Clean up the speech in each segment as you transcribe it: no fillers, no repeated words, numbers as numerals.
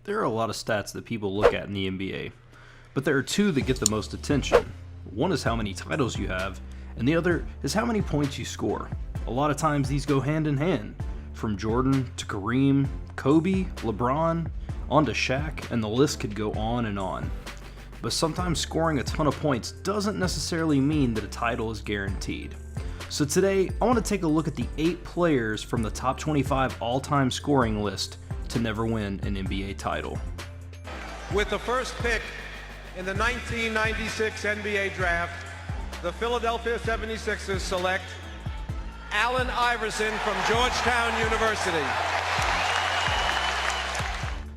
There are a lot of stats that people look at in the NBA, but there are two that get the most attention. One is how many titles you have, and the other is how many points you score. A lot of times these go hand in hand, from Jordan to Kareem, Kobe, LeBron, on to Shaq, and the list could go on and on. But sometimes scoring a ton of points doesn't necessarily mean that a title is guaranteed. So today, I want to take a look at the 8 players from the top 25 all-time scoring list to never win an NBA title. With the first pick in the 1996 NBA Draft, the Philadelphia 76ers select Allen Iverson from Georgetown University.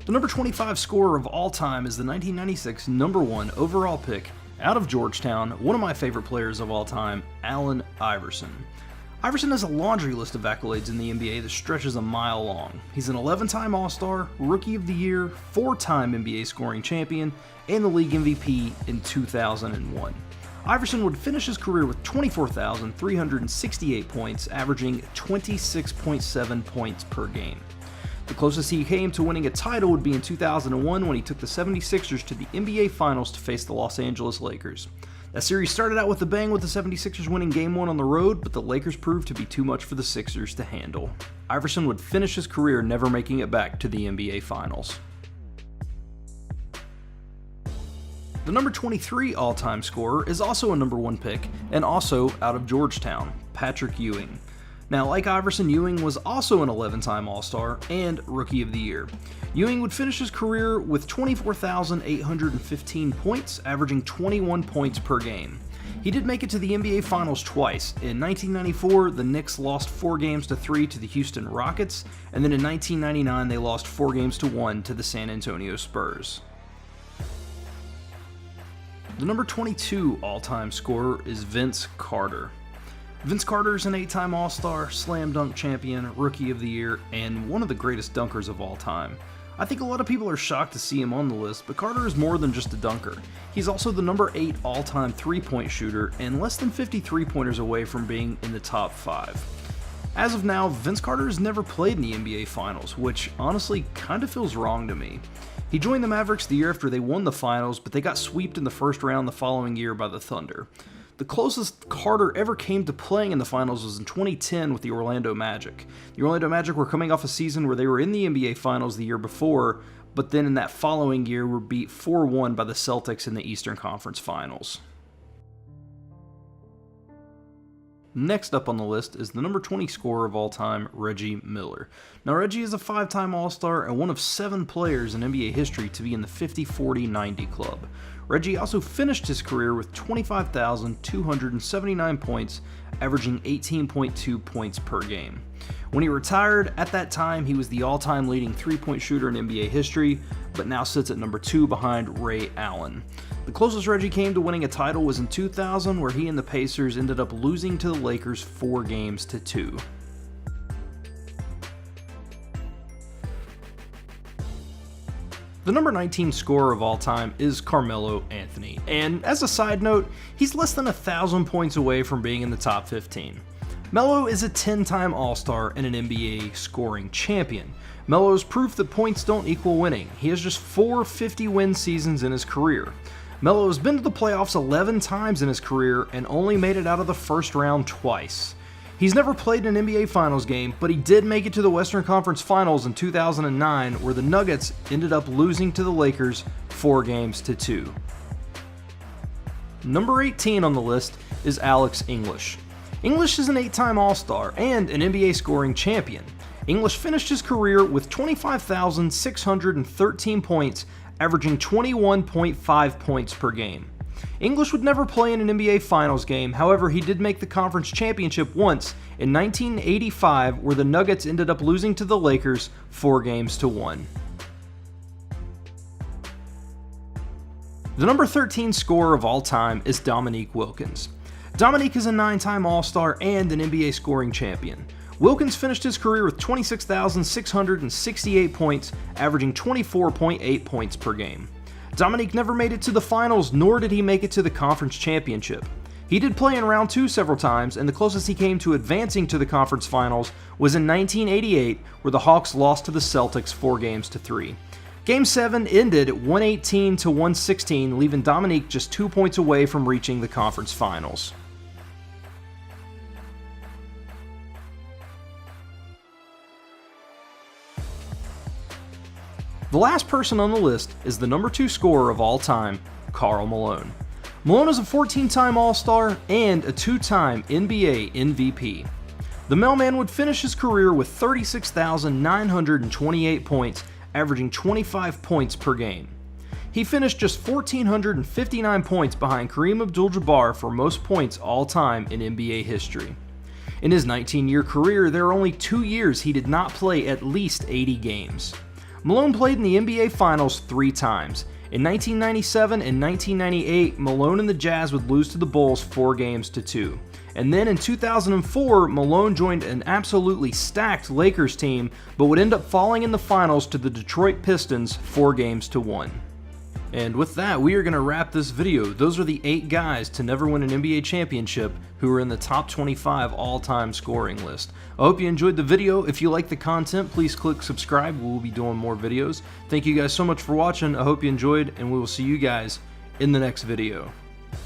The number 25 scorer of all time is the 1996 number 1 overall pick out of Georgetown, one of my favorite players of all time, Allen Iverson. Iverson has a laundry list of accolades in the NBA that stretches a mile long. He's an 11-time All-Star, Rookie of the Year, 4-time NBA scoring champion, and the league MVP in 2001. Iverson would finish his career with 24,368 points, averaging 26.7 points per game. The closest he came to winning a title would be in 2001 when he took the 76ers to the NBA Finals to face the Los Angeles Lakers. That series started out with a bang with the 76ers winning Game 1 on the road, but the Lakers proved to be too much for the Sixers to handle. Iverson would finish his career never making it back to the NBA Finals. The number 23 all-time scorer is also a number 1 pick, and also out of Georgetown, Patrick Ewing. Now, like Iverson, Ewing was also an 11-time All-Star and Rookie of the Year. Ewing would finish his career with 24,815 points, averaging 21 points per game. He did make it to the NBA Finals twice. In 1994, the Knicks lost 4 games to 3 to the Houston Rockets, and then in 1999, they lost 4 games to 1 to the San Antonio Spurs. The number 22 all-time scorer is Vince Carter. Vince Carter is an 8-time All-Star, Slam Dunk champion, Rookie of the Year, and one of the greatest dunkers of all time. I think a lot of people are shocked to see him on the list, but Carter is more than just a dunker. He's also the number 8 all-time three-point shooter and less than 50 three-pointers away from being in the top 5. As of now, Vince Carter has never played in the NBA Finals, which honestly kind of feels wrong to me. He joined the Mavericks the year after they won the Finals, but they got swept in the first round the following year by the Thunder. The closest Carter ever came to playing in the Finals was in 2010 with the Orlando Magic. The Orlando Magic were coming off a season where they were in the NBA Finals the year before, but then in that following year were beat 4-1 by the Celtics in the Eastern Conference Finals. Next up on the list is the number 20 scorer of all time, Reggie Miller. Now, Reggie is a 5-time All-Star and one of 7 players in NBA history to be in the 50-40-90 club. Reggie also finished his career with 25,279 points, averaging 18.2 points per game. When he retired, at that time he was the all-time leading 3-point shooter in NBA history, but now sits at number 2 behind Ray Allen. The closest Reggie came to winning a title was in 2000, where he and the Pacers ended up losing to the Lakers 4-2. The number 19 scorer of all time is Carmelo Anthony, and as a side note, he's less than 1,000 points away from being in the top 15. Melo is a 10-time All-Star and an NBA scoring champion. Melo is proof that points don't equal winning. He has just 4 50-win seasons in his career. Melo has been to the playoffs 11 times in his career and only made it out of the first round twice. He's never played an NBA Finals game, but he did make it to the Western Conference Finals in 2009, where the Nuggets ended up losing to the Lakers 4-2. Number 18 on the list is Alex English. English is an 8-time All-Star and an NBA scoring champion. English finished his career with 25,613 points, averaging 21.5 points per game. English would never play in an NBA Finals game, however he did make the conference championship once in 1985, where the Nuggets ended up losing to the Lakers 4-1. The number 13 scorer of all time is Dominique Wilkins. Dominique is a 9-time All-Star and an NBA scoring champion. Wilkins finished his career with 26,668 points, averaging 24.8 points per game. Dominique never made it to the finals, nor did he make it to the conference championship. He did play in round 2 several times, and the closest he came to advancing to the conference finals was in 1988, where the Hawks lost to the Celtics 4-3. Game 7 ended at 118 to 116, leaving Dominique just 2 points away from reaching the conference finals. The last person on the list is the number 2 scorer of all time, Karl Malone. Malone is a 14-time All-Star and a 2-time NBA MVP. The mailman would finish his career with 36,928 points, averaging 25 points per game. He finished just 1,459 points behind Kareem Abdul-Jabbar for most points all-time in NBA history. In his 19-year career, there are only 2 years he did not play at least 80 games. Malone played in the NBA Finals 3 times. In 1997 and 1998, Malone and the Jazz would lose to the Bulls 4 games to 2. And then in 2004, Malone joined an absolutely stacked Lakers team, but would end up falling in the finals to the Detroit Pistons 4 games to 1. And with that, we are going to wrap this video. Those are the 8 guys to never win an NBA championship who are in the top 25 all-time scoring list. I hope you enjoyed the video. If you like the content, please click subscribe. We will be doing more videos. Thank you guys so much for watching. I hope you enjoyed, and we will see you guys in the next video.